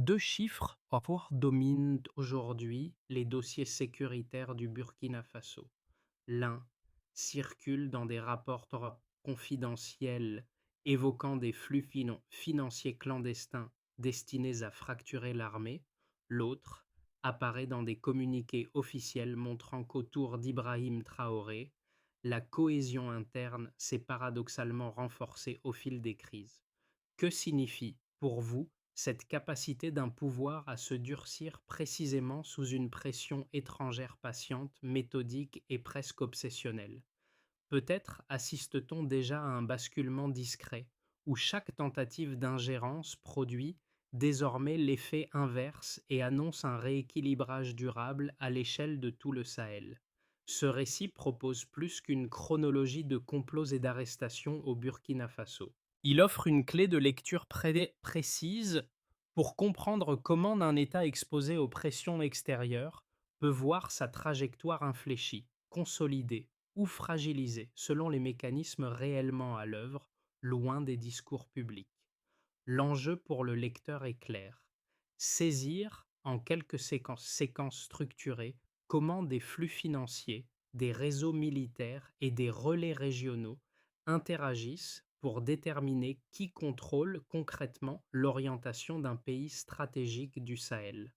Deux chiffres dominent aujourd'hui les dossiers sécuritaires du Burkina Faso. L'un circule dans des rapports confidentiels évoquant des flux financiers clandestins destinés à fracturer l'armée. L'autre apparaît dans des communiqués officiels montrant qu'autour d'Ibrahim Traoré, la cohésion interne s'est paradoxalement renforcée au fil des crises. Que signifie, pour vous, cette capacité d'un pouvoir à se durcir précisément sous une pression étrangère patiente, méthodique et presque obsessionnelle? Peut-être assiste-t-on déjà à un basculement discret, où chaque tentative d'ingérence produit désormais l'effet inverse et annonce un rééquilibrage durable à l'échelle de tout le Sahel. Ce récit propose plus qu'une chronologie de complots et d'arrestations au Burkina Faso. Il offre une clé de lecture précise pour comprendre comment un État exposé aux pressions extérieures peut voir sa trajectoire infléchie, consolidée ou fragilisée selon les mécanismes réellement à l'œuvre, loin des discours publics. L'enjeu pour le lecteur est clair: saisir en quelques séquences structurées comment des flux financiers, des réseaux militaires et des relais régionaux interagissent pour déterminer qui contrôle concrètement l'orientation d'un pays stratégique du Sahel.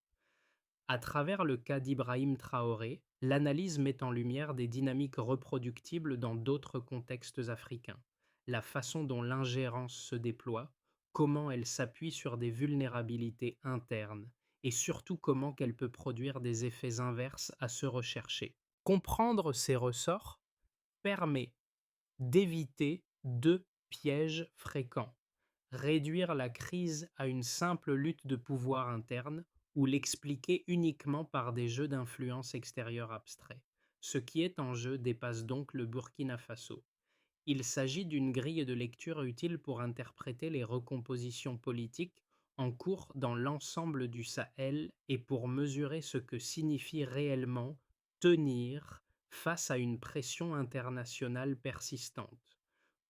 À travers le cas d'Ibrahim Traoré, l'analyse met en lumière des dynamiques reproductibles dans d'autres contextes africains, la façon dont l'ingérence se déploie, comment elle s'appuie sur des vulnérabilités internes, et surtout comment qu'elle peut produire des effets inverses à ceux recherchés. Comprendre ces ressorts permet d'éviter deux pièges fréquents: réduire la crise à une simple lutte de pouvoir interne ou l'expliquer uniquement par des jeux d'influence extérieure abstraits. Ce qui est en jeu dépasse donc le Burkina Faso. Il s'agit d'une grille de lecture utile pour interpréter les recompositions politiques en cours dans l'ensemble du Sahel et pour mesurer ce que signifie réellement tenir face à une pression internationale persistante.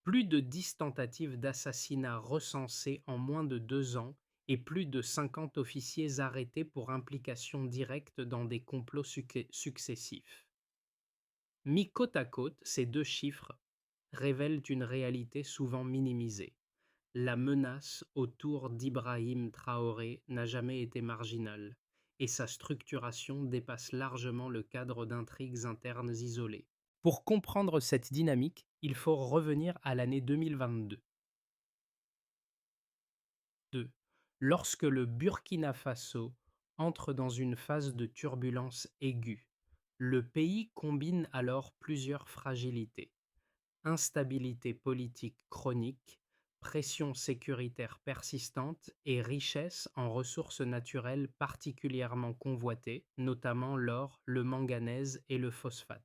Plus de 10 tentatives d'assassinat recensées en moins de 2 ans et plus de 50 officiers arrêtés pour implication directe dans des complots successifs. Mis côte à côte, ces deux chiffres révèlent une réalité souvent minimisée. La menace autour d'Ibrahim Traoré n'a jamais été marginale, et sa structuration dépasse largement le cadre d'intrigues internes isolées. Pour comprendre cette dynamique, il faut revenir à l'année 2022. Lorsque le Burkina Faso entre dans une phase de turbulence aiguë, le pays combine alors plusieurs fragilités: instabilité politique chronique, pression sécuritaire persistante et richesse en ressources naturelles particulièrement convoitées, notamment l'or, le manganèse et le phosphate.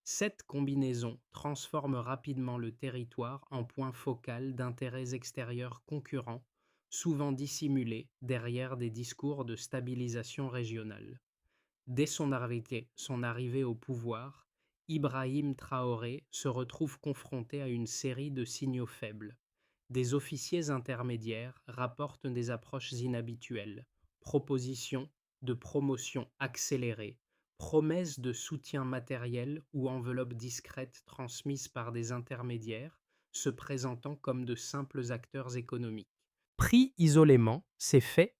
Cette combinaison transforme rapidement le territoire en point focal d'intérêts extérieurs concurrents, souvent dissimulés derrière des discours de stabilisation régionale. Dès son arrivée au pouvoir, Ibrahim Traoré se retrouve confronté à une série de signaux faibles. Des officiers intermédiaires rapportent des approches inhabituelles, propositions de promotion accélérée, promesses de soutien matériel ou enveloppes discrètes transmises par des intermédiaires se présentant comme de simples acteurs économiques. Pris isolément, ces faits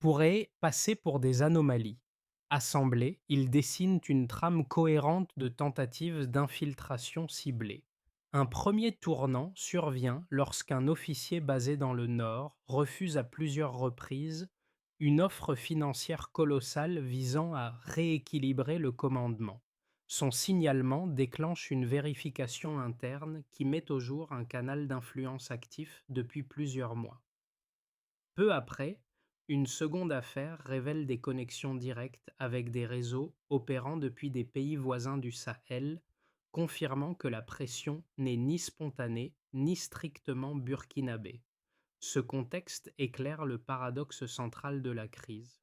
pourraient passer pour des anomalies. Assemblés, ils dessinent une trame cohérente de tentatives d'infiltration ciblées. Un premier tournant survient lorsqu'un officier basé dans le Nord refuse à plusieurs reprises une offre financière colossale visant à rééquilibrer le commandement. Son signalement déclenche une vérification interne qui met au jour un canal d'influence actif depuis plusieurs mois. Peu après, une seconde affaire révèle des connexions directes avec des réseaux opérant depuis des pays voisins du Sahel, confirmant que la pression n'est ni spontanée ni strictement burkinabé. Ce contexte éclaire le paradoxe central de la crise.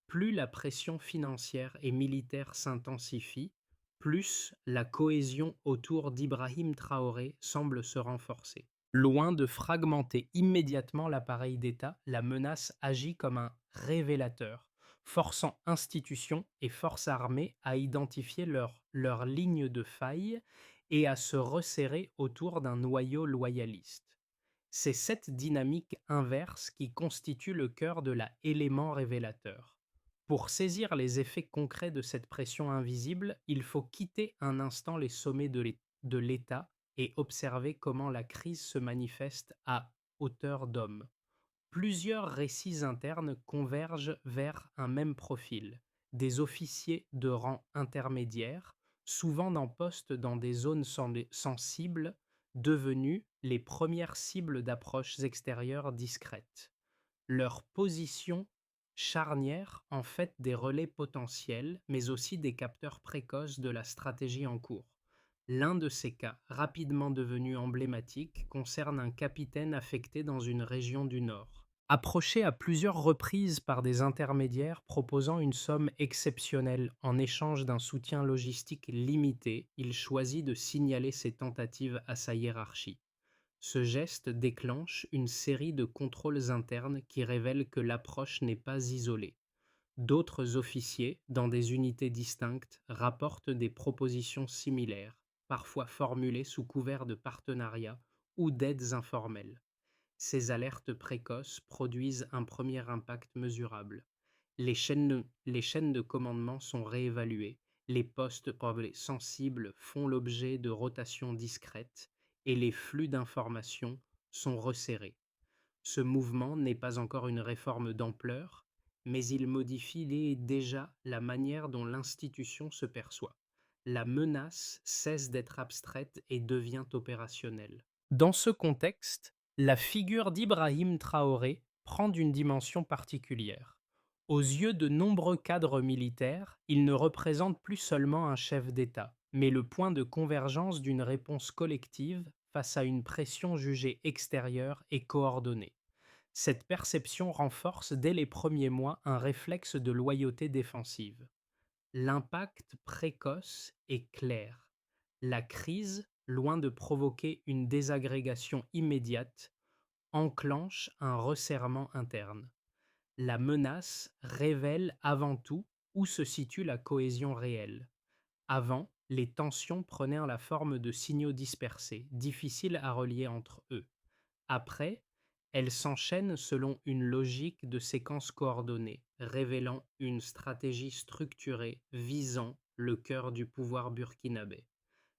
Plus la pression financière et militaire s'intensifie, plus la cohésion autour d'Ibrahim Traoré semble se renforcer. Loin de fragmenter immédiatement l'appareil d'État, la menace agit comme un révélateur, forçant institutions et forces armées à identifier leur ligne de faille et à se resserrer autour d'un noyau loyaliste. C'est cette dynamique inverse qui constitue le cœur de la élément révélateur. Pour saisir les effets concrets de cette pression invisible, il faut quitter un instant les sommets de l'État et observer comment la crise se manifeste à hauteur d'homme. Plusieurs récits internes convergent vers un même profil, des officiers de rang intermédiaire, souvent en poste dans des zones sensibles, devenues les premières cibles d'approches extérieures discrètes. Leur position charnière en fait des relais potentiels, mais aussi des capteurs précoces de la stratégie en cours. L'un de ces cas, rapidement devenu emblématique, concerne un capitaine affecté dans une région du Nord. Approché à plusieurs reprises par des intermédiaires proposant une somme exceptionnelle en échange d'un soutien logistique limité, il choisit de signaler ses tentatives à sa hiérarchie. Ce geste déclenche une série de contrôles internes qui révèlent que l'approche n'est pas isolée. D'autres officiers, dans des unités distinctes, rapportent des propositions similaires, parfois formulées sous couvert de partenariat ou d'aides informelles. Ces alertes précoces produisent un premier impact mesurable. Les chaînes de commandement sont réévaluées, les postes sensibles font l'objet de rotations discrètes et les flux d'informations sont resserrés. Ce mouvement n'est pas encore une réforme d'ampleur, mais il modifie déjà la manière dont l'institution se perçoit. La menace cesse d'être abstraite et devient opérationnelle. Dans ce contexte, la figure d'Ibrahim Traoré prend d'une dimension particulière. Aux yeux de nombreux cadres militaires, il ne représente plus seulement un chef d'État, mais le point de convergence d'une réponse collective face à une pression jugée extérieure et coordonnée. Cette perception renforce dès les premiers mois un réflexe de loyauté défensive. L'impact précoce est clair. La crise, loin de provoquer une désagrégation immédiate, enclenche un resserrement interne. La menace révèle avant tout où se situe la cohésion réelle. Avant, les tensions prenaient la forme de signaux dispersés, difficiles à relier entre eux. Après, elles s'enchaînent selon une logique de séquence coordonnée, révélant une stratégie structurée visant le cœur du pouvoir burkinabé.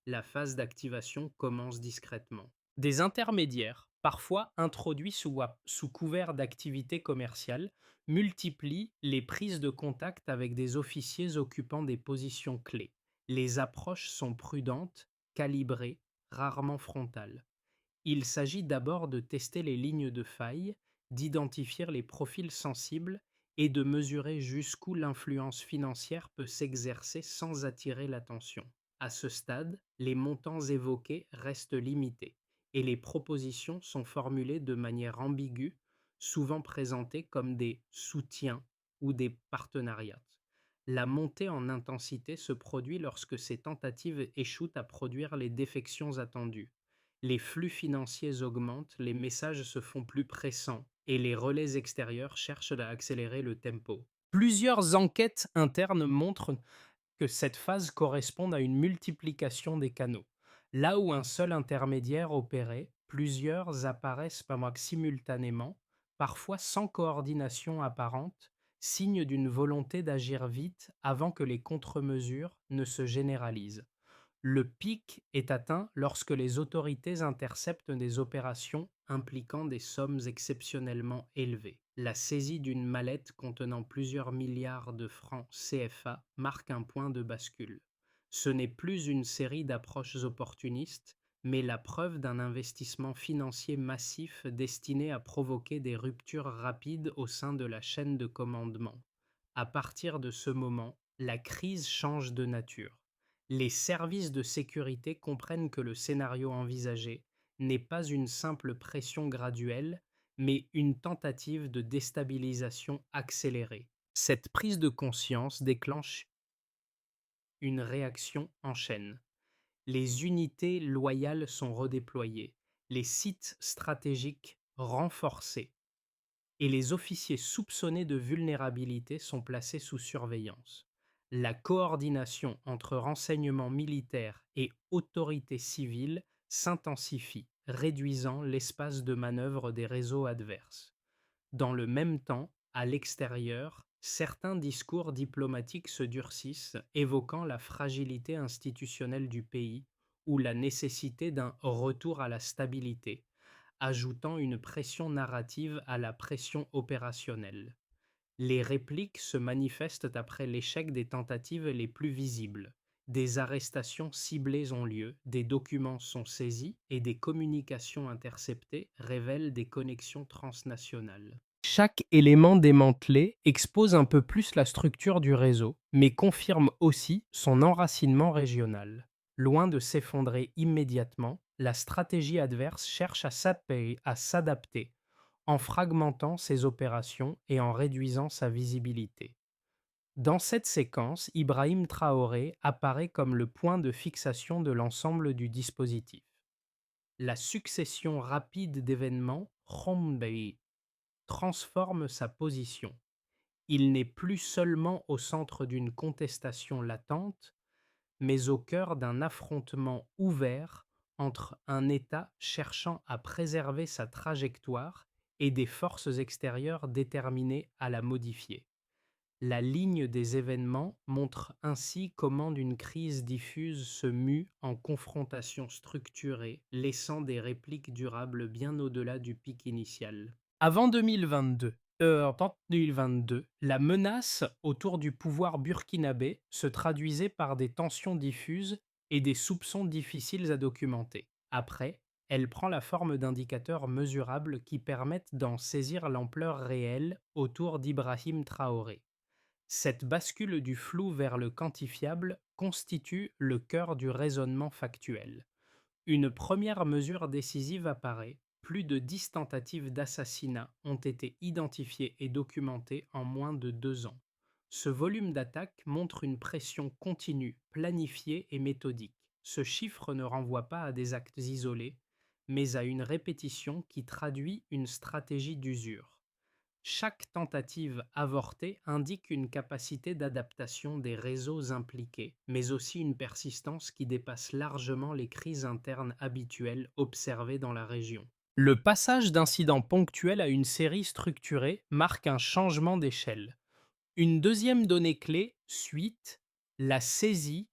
La phase d'activation commence discrètement. Des intermédiaires, parfois introduits sous couvert d'activité commerciale, multiplient les prises de contact avec des officiers occupant des positions clés. Les approches sont prudentes, calibrées, rarement frontales. Il s'agit d'abord de tester les lignes de faille, d'identifier les profils sensibles et de mesurer jusqu'où l'influence financière peut s'exercer sans attirer l'attention. À ce stade, les montants évoqués restent limités et les propositions sont formulées de manière ambiguë, souvent présentées comme des soutiens ou des partenariats. La montée en intensité se produit lorsque ces tentatives échouent à produire les défections attendues. Les flux financiers augmentent, les messages se font plus pressants et les relais extérieurs cherchent à accélérer le tempo. Plusieurs enquêtes internes montrent que cette phase correspond à une multiplication des canaux. Là où un seul intermédiaire opérait, plusieurs apparaissent simultanément, parfois sans coordination apparente, signe d'une volonté d'agir vite avant que les contre-mesures ne se généralisent. Le pic est atteint lorsque les autorités interceptent des opérations impliquant des sommes exceptionnellement élevées. La saisie d'une mallette contenant plusieurs milliards de francs CFA marque un point de bascule. Ce n'est plus une série d'approches opportunistes, mais la preuve d'un investissement financier massif destiné à provoquer des ruptures rapides au sein de la chaîne de commandement. À partir de ce moment, la crise change de nature. Les services de sécurité comprennent que le scénario envisagé n'est pas une simple pression graduelle, mais une tentative de déstabilisation accélérée. Cette prise de conscience déclenche une réaction en chaîne. Les unités loyales sont redéployées, les sites stratégiques renforcés et les officiers soupçonnés de vulnérabilité sont placés sous surveillance. La coordination entre renseignements militaires et autorités civiles s'intensifie, réduisant l'espace de manœuvre des réseaux adverses. Dans le même temps, à l'extérieur, certains discours diplomatiques se durcissent, évoquant la fragilité institutionnelle du pays ou la nécessité d'un retour à la stabilité, ajoutant une pression narrative à la pression opérationnelle. Les répliques se manifestent après l'échec des tentatives les plus visibles. Des arrestations ciblées ont lieu, des documents sont saisis et des communications interceptées révèlent des connexions transnationales. Chaque élément démantelé expose un peu plus la structure du réseau, mais confirme aussi son enracinement régional. Loin de s'effondrer immédiatement, la stratégie adverse cherche à s'adapter en fragmentant ses opérations et en réduisant sa visibilité. Dans cette séquence, Ibrahim Traoré apparaît comme le point de fixation de l'ensemble du dispositif. La succession rapide d'événements Khombei transforme sa position. Il n'est plus seulement au centre d'une contestation latente, mais au cœur d'un affrontement ouvert entre un État cherchant à préserver sa trajectoire et des forces extérieures déterminées à la modifier. La ligne des événements montre ainsi comment une crise diffuse se mue en confrontation structurée, laissant des répliques durables bien au-delà du pic initial. Avant 2022, la menace autour du pouvoir burkinabé se traduisait par des tensions diffuses et des soupçons difficiles à documenter. Après, elle prend la forme d'indicateurs mesurables qui permettent d'en saisir l'ampleur réelle autour d'Ibrahim Traoré. Cette bascule du flou vers le quantifiable constitue le cœur du raisonnement factuel. Une première mesure décisive apparaît. Plus de 10 tentatives d'assassinat ont été identifiées et documentées en moins de 2 ans. Ce volume d'attaques montre une pression continue, planifiée et méthodique. Ce chiffre ne renvoie pas à des actes isolés, mais à une répétition qui traduit une stratégie d'usure. Chaque tentative avortée indique une capacité d'adaptation des réseaux impliqués, mais aussi une persistance qui dépasse largement les crises internes habituelles observées dans la région. Le passage d'incidents ponctuels à une série structurée marque un changement d'échelle. Une deuxième donnée clé, suite, la saisie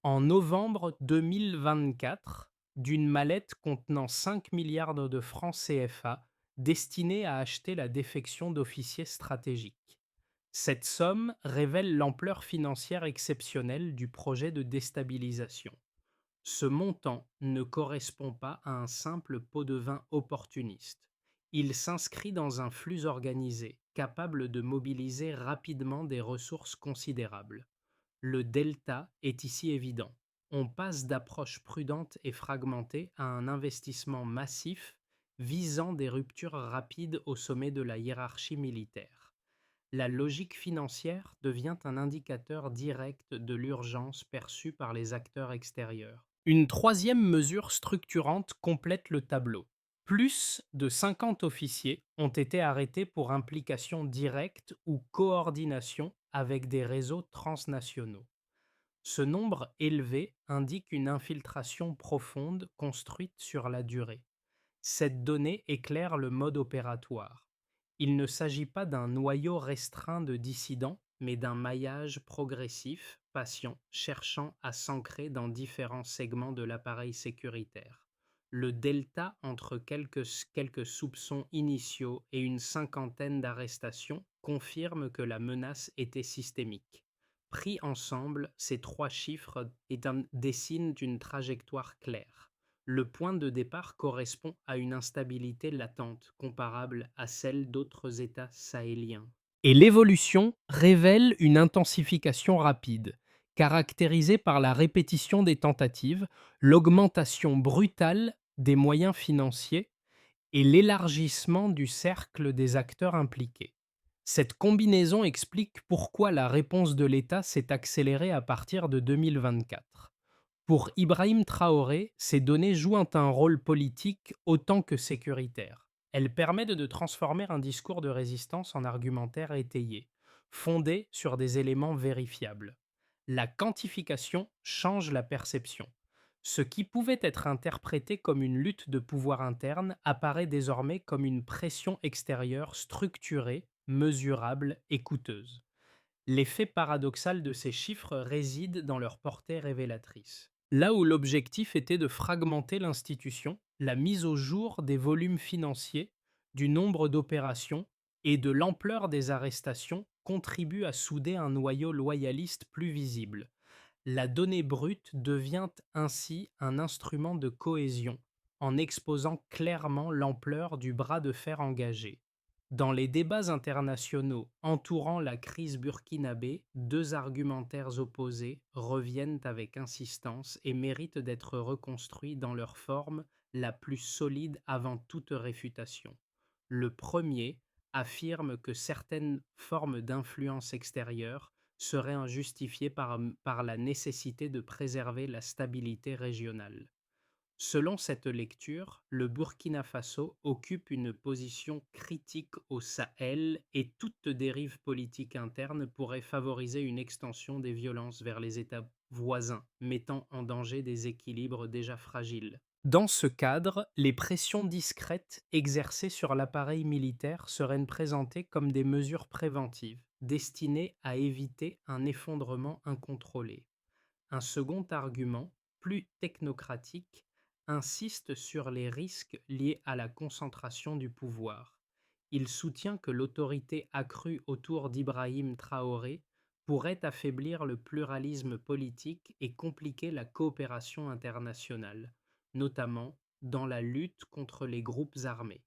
en novembre 2024 d'une mallette contenant 5 milliards de francs CFA destinée à acheter la défection d'officiers stratégiques. Cette somme révèle l'ampleur financière exceptionnelle du projet de déstabilisation. Ce montant ne correspond pas à un simple pot de vin opportuniste. Il s'inscrit dans un flux organisé, capable de mobiliser rapidement des ressources considérables. Le delta est ici évident. On passe d'approches prudentes et fragmentées à un investissement massif visant des ruptures rapides au sommet de la hiérarchie militaire. La logique financière devient un indicateur direct de l'urgence perçue par les acteurs extérieurs. Une troisième mesure structurante complète le tableau. Plus de 50 officiers ont été arrêtés pour implication directe ou coordination avec des réseaux transnationaux. Ce nombre élevé indique une infiltration profonde construite sur la durée. Cette donnée éclaire le mode opératoire. Il ne s'agit pas d'un noyau restreint de dissidents, mais d'un maillage progressif, patient, cherchant à s'ancrer dans différents segments de l'appareil sécuritaire. Le delta entre quelques soupçons initiaux et une cinquantaine d'arrestations confirme que la menace était systémique. Pris ensemble, ces trois chiffres dessinent une trajectoire claire. Le point de départ correspond à une instabilité latente comparable à celle d'autres États sahéliens. Et l'évolution révèle une intensification rapide, caractérisée par la répétition des tentatives, l'augmentation brutale des moyens financiers et l'élargissement du cercle des acteurs impliqués. Cette combinaison explique pourquoi la réponse de l'État s'est accélérée à partir de 2024. Pour Ibrahim Traoré, ces données jouent un rôle politique autant que sécuritaire. Elle permet de transformer un discours de résistance en argumentaire étayé, fondé sur des éléments vérifiables. La quantification change la perception. Ce qui pouvait être interprété comme une lutte de pouvoir interne apparaît désormais comme une pression extérieure structurée, mesurable et coûteuse. L'effet paradoxal de ces chiffres réside dans leur portée révélatrice. Là où l'objectif était de fragmenter l'institution, la mise au jour des volumes financiers, du nombre d'opérations et de l'ampleur des arrestations contribue à souder un noyau loyaliste plus visible. La donnée brute devient ainsi un instrument de cohésion en exposant clairement l'ampleur du bras de fer engagé. Dans les débats internationaux entourant la crise burkinabé, deux argumentaires opposés reviennent avec insistance et méritent d'être reconstruits dans leur forme la plus solide avant toute réfutation. Le premier affirme que certaines formes d'influence extérieure seraient injustifiées par la nécessité de préserver la stabilité régionale. Selon cette lecture, le Burkina Faso occupe une position critique au Sahel et toute dérive politique interne pourrait favoriser une extension des violences vers les États voisins, mettant en danger des équilibres déjà fragiles. Dans ce cadre, les pressions discrètes exercées sur l'appareil militaire seraient présentées comme des mesures préventives, destinées à éviter un effondrement incontrôlé. Un second argument, plus technocratique, insiste sur les risques liés à la concentration du pouvoir. Il soutient que l'autorité accrue autour d'Ibrahim Traoré pourrait affaiblir le pluralisme politique et compliquer la coopération internationale, notamment dans la lutte contre les groupes armés.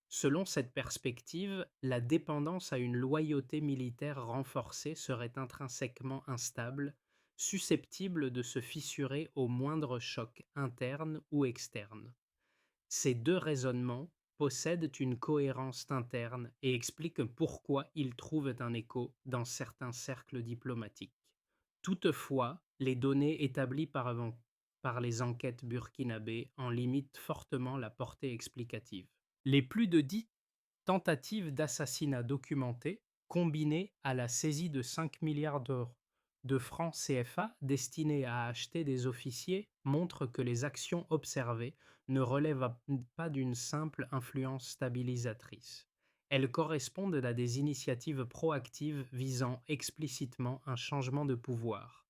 Selon cette perspective, la dépendance à une loyauté militaire renforcée serait intrinsèquement instable, susceptible de se fissurer au moindre choc interne ou externe. Ces deux raisonnements possèdent une cohérence interne et expliquent pourquoi ils trouvent un écho dans certains cercles diplomatiques. Toutefois, les données établies par les enquêtes burkinabées en limitent fortement la portée explicative. Les plus de 10 tentatives d'assassinat documentées, combinées à la saisie de 5 milliards d'euros de francs CFA destinés à acheter des officiers, montrent que les actions observées ne relèvent pas d'une simple influence stabilisatrice. Elles correspondent à des initiatives proactives visant explicitement un changement de pouvoir.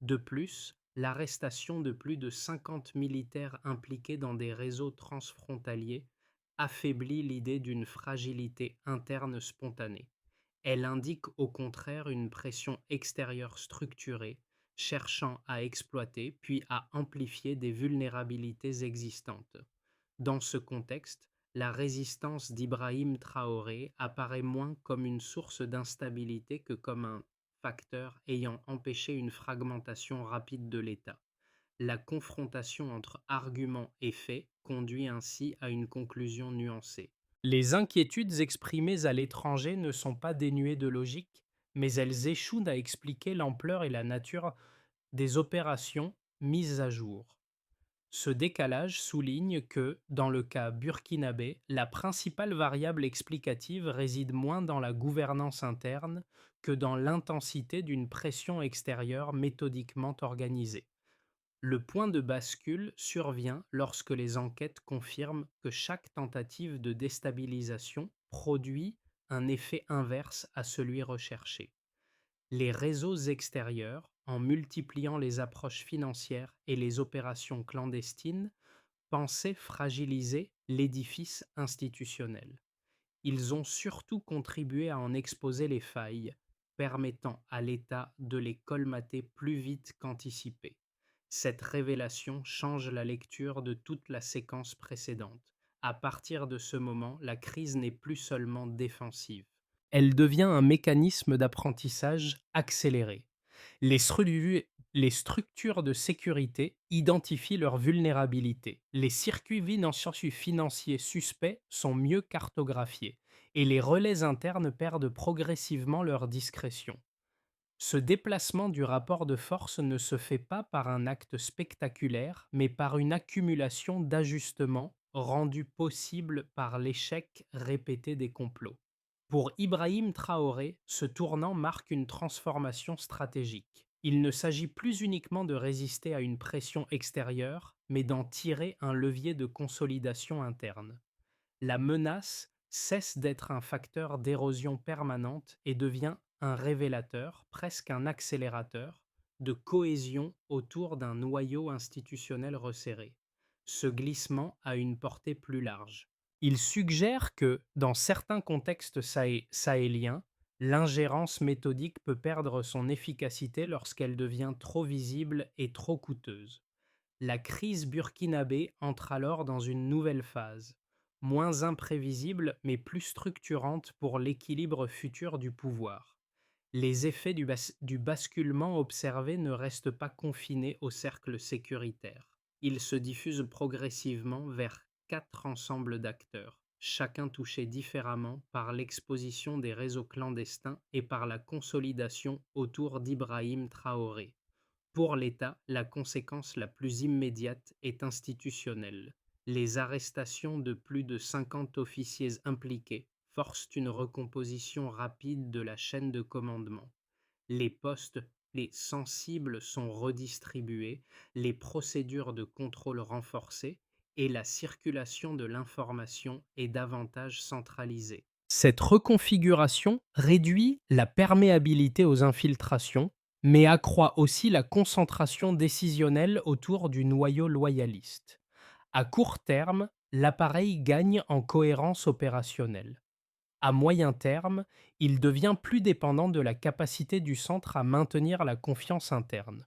De plus, l'arrestation de plus de 50 militaires impliqués dans des réseaux transfrontaliers affaiblit l'idée d'une fragilité interne spontanée. Elle indique au contraire une pression extérieure structurée, cherchant à exploiter puis à amplifier des vulnérabilités existantes. Dans ce contexte, la résistance d'Ibrahim Traoré apparaît moins comme une source d'instabilité que comme un facteur ayant empêché une fragmentation rapide de l'État. La confrontation entre arguments et faits conduit ainsi à une conclusion nuancée. Les inquiétudes exprimées à l'étranger ne sont pas dénuées de logique, mais elles échouent à expliquer l'ampleur et la nature des opérations mises à jour. Ce décalage souligne que, dans le cas burkinabé, la principale variable explicative réside moins dans la gouvernance interne que dans l'intensité d'une pression extérieure méthodiquement organisée. Le point de bascule survient lorsque les enquêtes confirment que chaque tentative de déstabilisation produit un effet inverse à celui recherché. Les réseaux extérieurs, en multipliant les approches financières et les opérations clandestines, pensaient fragiliser l'édifice institutionnel. Ils ont surtout contribué à en exposer les failles, permettant à l'État de les colmater plus vite qu'anticipé. Cette révélation change la lecture de toute la séquence précédente. À partir de ce moment, la crise n'est plus seulement défensive. Elle devient un mécanisme d'apprentissage accéléré. Les structures de sécurité identifient leurs vulnérabilités. Les circuits financiers suspects sont mieux cartographiés et les relais internes perdent progressivement leur discrétion. Ce déplacement du rapport de force ne se fait pas par un acte spectaculaire, mais par une accumulation d'ajustements rendu possible par l'échec répété des complots. Pour Ibrahim Traoré, ce tournant marque une transformation stratégique. Il ne s'agit plus uniquement de résister à une pression extérieure, mais d'en tirer un levier de consolidation interne. La menace cesse d'être un facteur d'érosion permanente et devient un révélateur, presque un accélérateur, de cohésion autour d'un noyau institutionnel resserré. Ce glissement a une portée plus large. Il suggère que, dans certains contextes sahéliens, l'ingérence méthodique peut perdre son efficacité lorsqu'elle devient trop visible et trop coûteuse. La crise burkinabé entre alors dans une nouvelle phase, moins imprévisible mais plus structurante pour l'équilibre futur du pouvoir. Les effets du basculement observé ne restent pas confinés au cercle sécuritaire. Ils se diffusent progressivement vers quatre ensembles d'acteurs, chacun touché différemment par l'exposition des réseaux clandestins et par la consolidation autour d'Ibrahim Traoré. Pour l'État, la conséquence la plus immédiate est institutionnelle. Les arrestations de plus de 50 officiers impliqués forcent une recomposition rapide de la chaîne de commandement. Les postes les sensibles sont redistribués, les procédures de contrôle renforcées et la circulation de l'information est davantage centralisée. Cette reconfiguration réduit la perméabilité aux infiltrations, mais accroît aussi la concentration décisionnelle autour du noyau loyaliste. À court terme, l'appareil gagne en cohérence opérationnelle. À moyen terme, il devient plus dépendant de la capacité du centre à maintenir la confiance interne.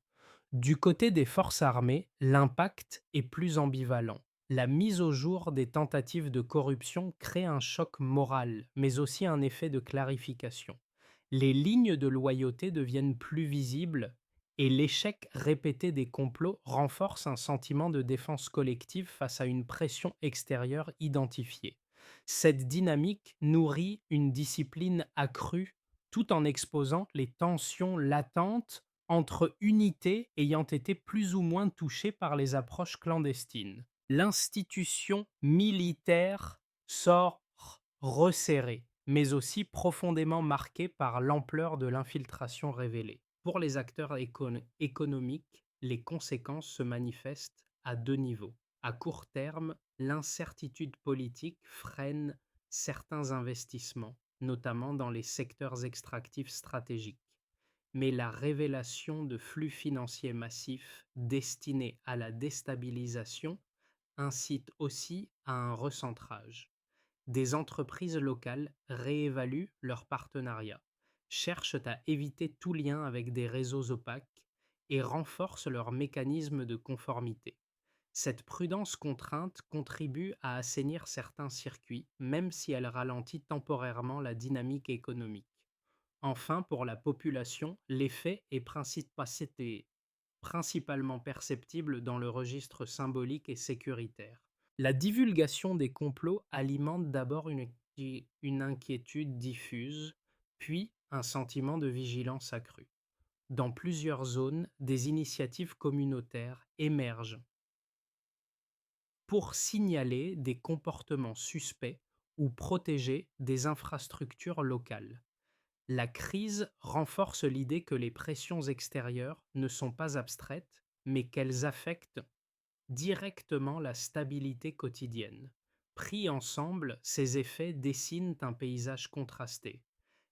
Du côté des forces armées, l'impact est plus ambivalent. La mise au jour des tentatives de corruption crée un choc moral, mais aussi un effet de clarification. Les lignes de loyauté deviennent plus visibles et l'échec répété des complots renforce un sentiment de défense collective face à une pression extérieure identifiée. Cette dynamique nourrit une discipline accrue tout en exposant les tensions latentes entre unités ayant été plus ou moins touchées par les approches clandestines. L'institution militaire sort resserrée, mais aussi profondément marquée par l'ampleur de l'infiltration révélée. Pour les acteurs économiques, les conséquences se manifestent à deux niveaux. À court terme, l'incertitude politique freine certains investissements, notamment dans les secteurs extractifs stratégiques. Mais la révélation de flux financiers massifs destinés à la déstabilisation incite aussi à un recentrage. Des entreprises locales réévaluent leurs partenariats, cherchent à éviter tout lien avec des réseaux opaques et renforcent leurs mécanismes de conformité. Cette prudence contrainte contribue à assainir certains circuits, même si elle ralentit temporairement la dynamique économique. Enfin, pour la population, l'effet est principalement perceptible dans le registre symbolique et sécuritaire. La divulgation des complots alimente d'abord une inquiétude diffuse, puis un sentiment de vigilance accrue. Dans plusieurs zones, des initiatives communautaires émergent pour signaler des comportements suspects ou protéger des infrastructures locales. La crise renforce l'idée que les pressions extérieures ne sont pas abstraites, mais qu'elles affectent directement la stabilité quotidienne. Pris ensemble, ces effets dessinent un paysage contrasté.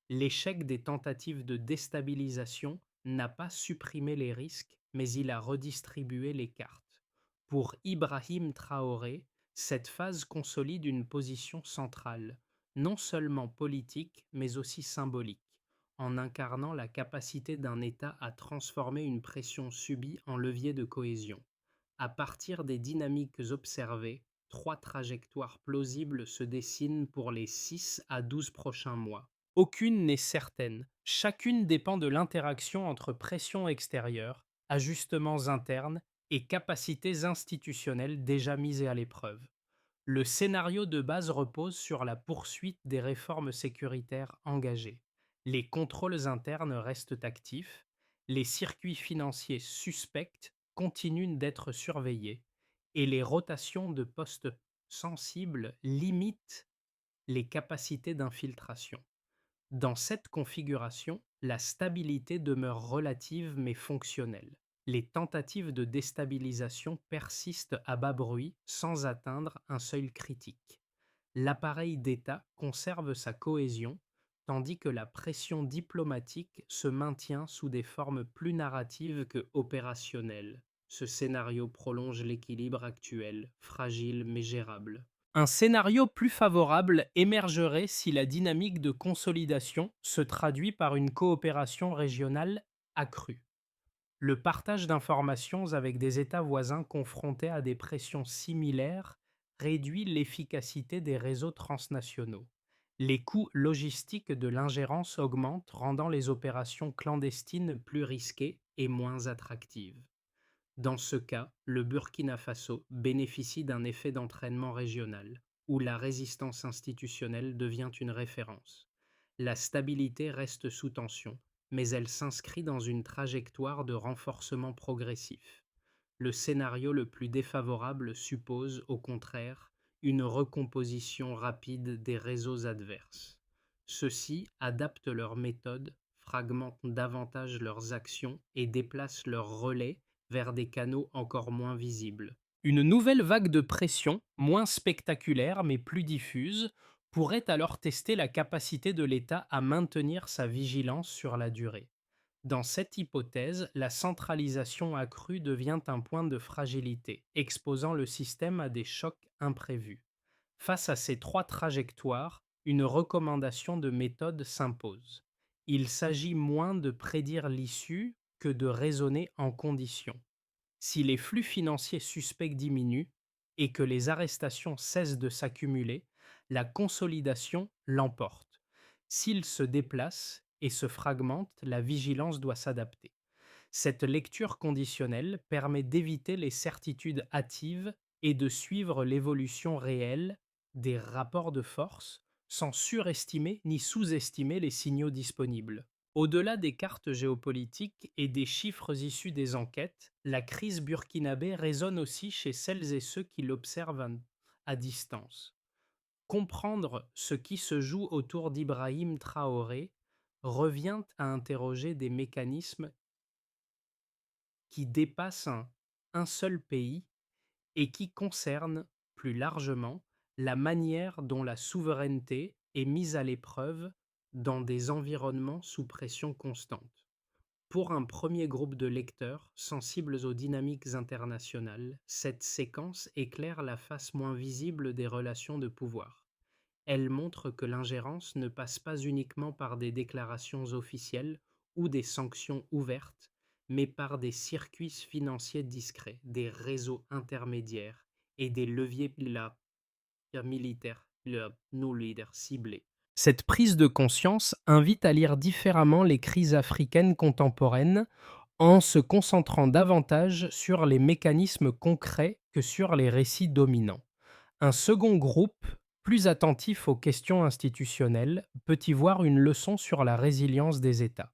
L'échec des tentatives de déstabilisation n'a pas supprimé les risques, mais il a redistribué les cartes. Pour Ibrahim Traoré, cette phase consolide une position centrale, non seulement politique, mais aussi symbolique, en incarnant la capacité d'un État à transformer une pression subie en levier de cohésion. À partir des dynamiques observées, trois trajectoires plausibles se dessinent pour les 6 à 12 prochains mois. Aucune n'est certaine, chacune dépend de l'interaction entre pression extérieure, ajustements internes et capacités institutionnelles déjà mises à l'épreuve. Le scénario de base repose sur la poursuite des réformes sécuritaires engagées. Les contrôles internes restent actifs, les circuits financiers suspects continuent d'être surveillés et les rotations de postes sensible limite les capacités d'infiltration. Dans cette configuration, la stabilité demeure relative mais fonctionnelle. Les tentatives de déstabilisation persistent à bas bruit sans atteindre un seuil critique. L'appareil d'État conserve sa cohésion, tandis que la pression diplomatique se maintient sous des formes plus narratives que opérationnelles. Ce scénario prolonge l'équilibre actuel, fragile mais gérable. Un scénario plus favorable émergerait si la dynamique de consolidation se traduit par une coopération régionale accrue. Le partage d'informations avec des États voisins confrontés à des pressions similaires réduit l'efficacité des réseaux transnationaux. Les coûts logistiques de l'ingérence augmentent, rendant les opérations clandestines plus risquées et moins attractives. Dans ce cas, le Burkina Faso bénéficie d'un effet d'entraînement régional, où la résistance institutionnelle devient une référence. La stabilité reste sous tension, mais elle s'inscrit dans une trajectoire de renforcement progressif. Le scénario le plus défavorable suppose, au contraire, une recomposition rapide des réseaux adverses. Ceux-ci adaptent leurs méthodes, fragmentent davantage leurs actions et déplacent leurs relais vers des canaux encore moins visibles. Une nouvelle vague de pression, moins spectaculaire mais plus diffuse, pourrait alors tester la capacité de l'État à maintenir sa vigilance sur la durée. Dans cette hypothèse, la centralisation accrue devient un point de fragilité, exposant le système à des chocs imprévus. Face à ces trois trajectoires, une recommandation de méthode s'impose. Il s'agit moins de prédire l'issue que de raisonner en conditions. Si les flux financiers suspects diminuent et que les arrestations cessent de s'accumuler, la consolidation l'emporte. S'ils se déplacent et se fragmentent, la vigilance doit s'adapter. Cette lecture conditionnelle permet d'éviter les certitudes hâtives et de suivre l'évolution réelle des rapports de force sans surestimer ni sous-estimer les signaux disponibles. Au-delà des cartes géopolitiques et des chiffres issus des enquêtes, la crise burkinabé résonne aussi chez celles et ceux qui l'observent à distance. Comprendre ce qui se joue autour d'Ibrahim Traoré revient à interroger des mécanismes qui dépassent un seul pays et qui concernent, plus largement, la manière dont la souveraineté est mise à l'épreuve dans des environnements sous pression constante. Pour un premier groupe de lecteurs sensibles aux dynamiques internationales, cette séquence éclaire la face moins visible des relations de pouvoir. Elle montre que l'ingérence ne passe pas uniquement par des déclarations officielles ou des sanctions ouvertes, mais par des circuits financiers discrets, des réseaux intermédiaires et des leviers militaires, nos leaders ciblés. Cette prise de conscience invite à lire différemment les crises africaines contemporaines en se concentrant davantage sur les mécanismes concrets que sur les récits dominants. Un second groupe, plus attentif aux questions institutionnelles, peut y voir une leçon sur la résilience des États.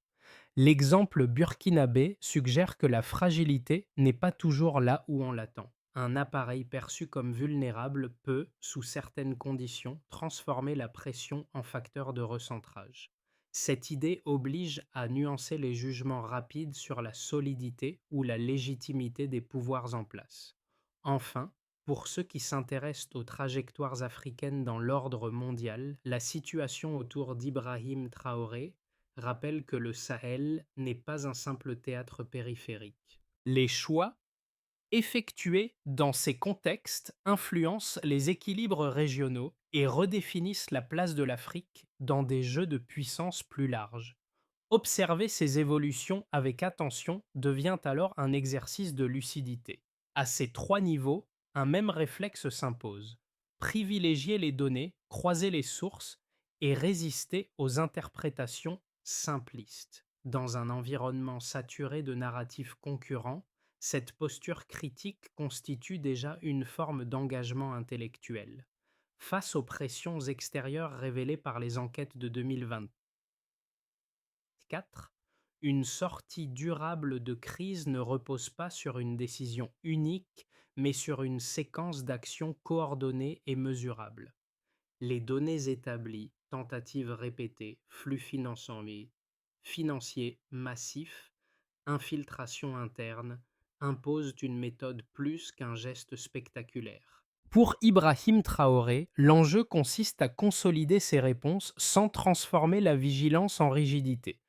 L'exemple burkinabé suggère que la fragilité n'est pas toujours là où on l'attend. Un appareil perçu comme vulnérable peut, sous certaines conditions, transformer la pression en facteur de recentrage. Cette idée oblige à nuancer les jugements rapides sur la solidité ou la légitimité des pouvoirs en place. Enfin, pour ceux qui s'intéressent aux trajectoires africaines dans l'ordre mondial, la situation autour d'Ibrahim Traoré rappelle que le Sahel n'est pas un simple théâtre périphérique. Les choix effectués dans ces contextes influencent les équilibres régionaux et redéfinissent la place de l'Afrique dans des jeux de puissance plus larges. Observer ces évolutions avec attention devient alors un exercice de lucidité. À ces trois niveaux, un même réflexe s'impose. Privilégier les données, croiser les sources et résister aux interprétations simplistes. Dans un environnement saturé de narratifs concurrents, cette posture critique constitue déjà une forme d'engagement intellectuel. Face aux pressions extérieures révélées par les enquêtes de 2024, une sortie durable de crise ne repose pas sur une décision unique, mais sur une séquence d'actions coordonnées et mesurables. Les données établies, tentatives répétées, financiers massifs, infiltration interne, imposent une méthode plus qu'un geste spectaculaire. Pour Ibrahim Traoré, l'enjeu consiste à consolider ces réponses sans transformer la vigilance en rigidité.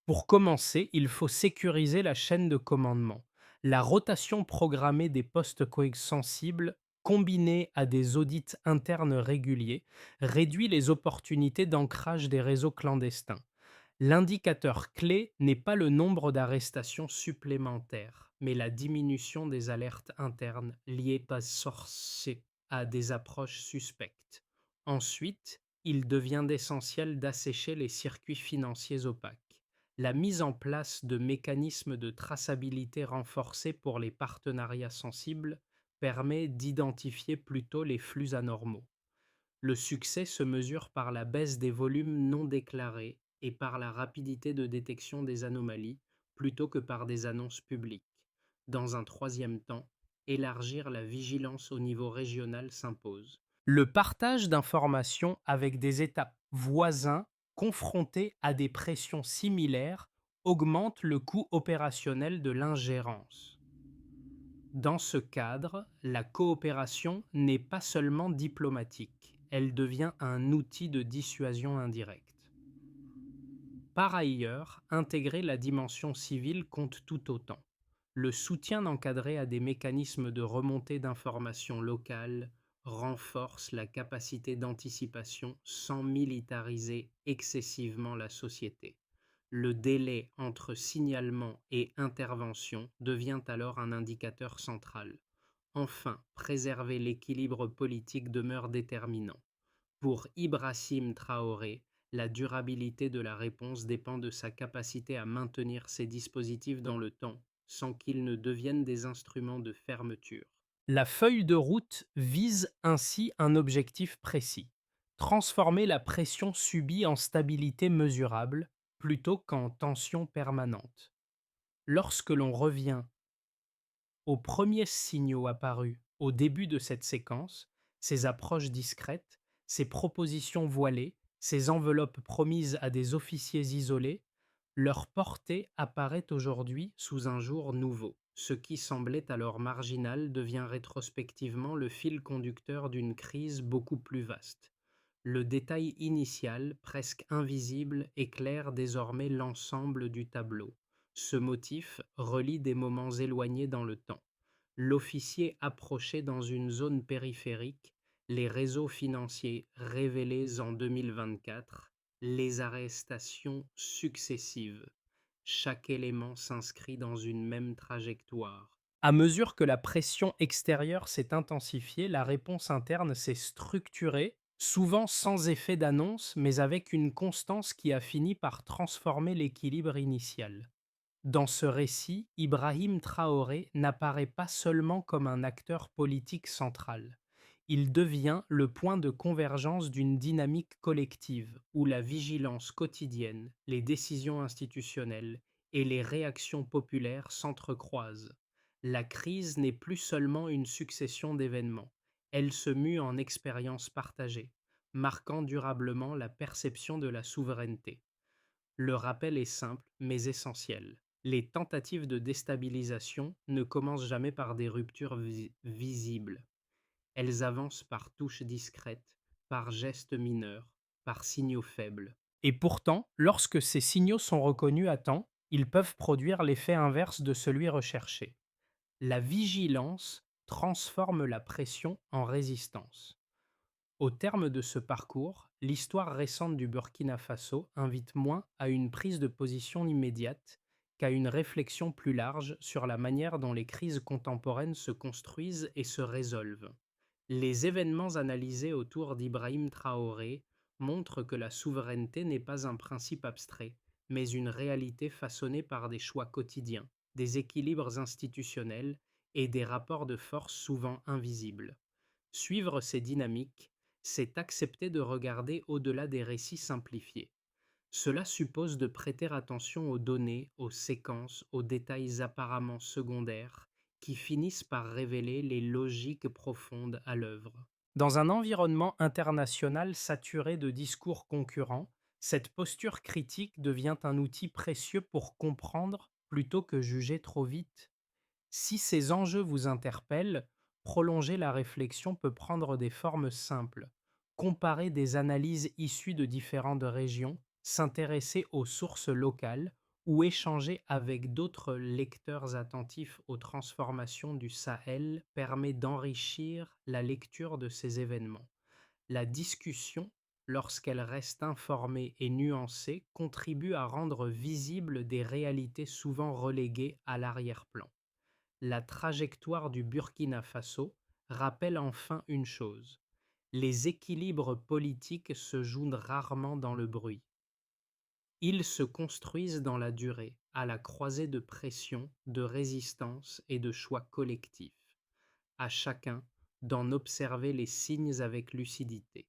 Pour commencer, il faut sécuriser la chaîne de commandement. La rotation programmée des postes sensibles, combinée à des audits internes réguliers, réduit les opportunités d'ancrage des réseaux clandestins. L'indicateur clé n'est pas le nombre d'arrestations supplémentaires, mais la diminution des alertes internes liées à sorcier à des approches suspectes. Ensuite, il devient essentiel d'assécher les circuits financiers opaques. La mise en place de mécanismes de traçabilité renforcés pour les partenariats sensibles permet d'identifier plus tôt les flux anormaux. Le succès se mesure par la baisse des volumes non déclarés et par la rapidité de détection des anomalies plutôt que par des annonces publiques. Dans un troisième temps, élargir la vigilance au niveau régional s'impose. Le partage d'informations avec des États voisins confrontés à des pressions similaires augmente le coût opérationnel de l'ingérence. Dans ce cadre, la coopération n'est pas seulement diplomatique, elle devient un outil de dissuasion indirecte. Par ailleurs, intégrer la dimension civile compte tout autant. Le soutien encadré à des mécanismes de remontée d'informations locales renforce la capacité d'anticipation sans militariser excessivement la société. Le délai entre signalement et intervention devient alors un indicateur central. Enfin, préserver l'équilibre politique demeure déterminant. Pour Ibrahim Traoré, la durabilité de la réponse dépend de sa capacité à maintenir ces dispositifs dans le temps, sans qu'ils ne deviennent des instruments de fermeture. La feuille de route vise ainsi un objectif précis: transformer la pression subie en stabilité mesurable plutôt qu'en tension permanente. Lorsque l'on revient aux premiers signaux apparus au début de cette séquence, ces approches discrètes, ces propositions voilées, ces enveloppes promises à des officiers isolés, leur portée apparaît aujourd'hui sous un jour nouveau. Ce qui semblait alors marginal devient rétrospectivement le fil conducteur d'une crise beaucoup plus vaste. Le détail initial, presque invisible, éclaire désormais l'ensemble du tableau. Ce motif relie des moments éloignés dans le temps. L'officier approché dans une zone périphérique, les réseaux financiers révélés en 2024, les arrestations successives. Chaque élément s'inscrit dans une même trajectoire. À mesure que la pression extérieure s'est intensifiée, la réponse interne s'est structurée, souvent sans effet d'annonce, mais avec une constance qui a fini par transformer l'équilibre initial. Dans ce récit, Ibrahim Traoré n'apparaît pas seulement comme un acteur politique central. Il devient le point de convergence d'une dynamique collective où la vigilance quotidienne, les décisions institutionnelles et les réactions populaires s'entrecroisent. La crise n'est plus seulement une succession d'événements, elle se mue en expérience partagée, marquant durablement la perception de la souveraineté. Le rappel est simple mais essentiel. Les tentatives de déstabilisation ne commencent jamais par des ruptures visibles. Elles avancent par touches discrètes, par gestes mineurs, par signaux faibles. Et pourtant, lorsque ces signaux sont reconnus à temps, ils peuvent produire l'effet inverse de celui recherché. La vigilance transforme la pression en résistance. Au terme de ce parcours, l'histoire récente du Burkina Faso invite moins à une prise de position immédiate qu'à une réflexion plus large sur la manière dont les crises contemporaines se construisent et se résolvent. Les événements analysés autour d'Ibrahim Traoré montrent que la souveraineté n'est pas un principe abstrait, mais une réalité façonnée par des choix quotidiens, des équilibres institutionnels et des rapports de force souvent invisibles. Suivre ces dynamiques, c'est accepter de regarder au-delà des récits simplifiés. Cela suppose de prêter attention aux données, aux séquences, aux détails apparemment secondaires qui finissent par révéler les logiques profondes à l'œuvre. Dans un environnement international saturé de discours concurrents, cette posture critique devient un outil précieux pour comprendre plutôt que juger trop vite. Si ces enjeux vous interpellent, prolonger la réflexion peut prendre des formes simples. Comparer des analyses issues de différentes régions, s'intéresser aux sources locales ou échanger avec d'autres lecteurs attentifs aux transformations du Sahel permet d'enrichir la lecture de ces événements. La discussion, lorsqu'elle reste informée et nuancée, contribue à rendre visibles des réalités souvent reléguées à l'arrière-plan. La trajectoire du Burkina Faso rappelle enfin une chose: les équilibres politiques se jouent rarement dans le bruit. Ils se construisent dans la durée, à la croisée de pressions, de résistances et de choix collectifs. À chacun d'en observer les signes avec lucidité.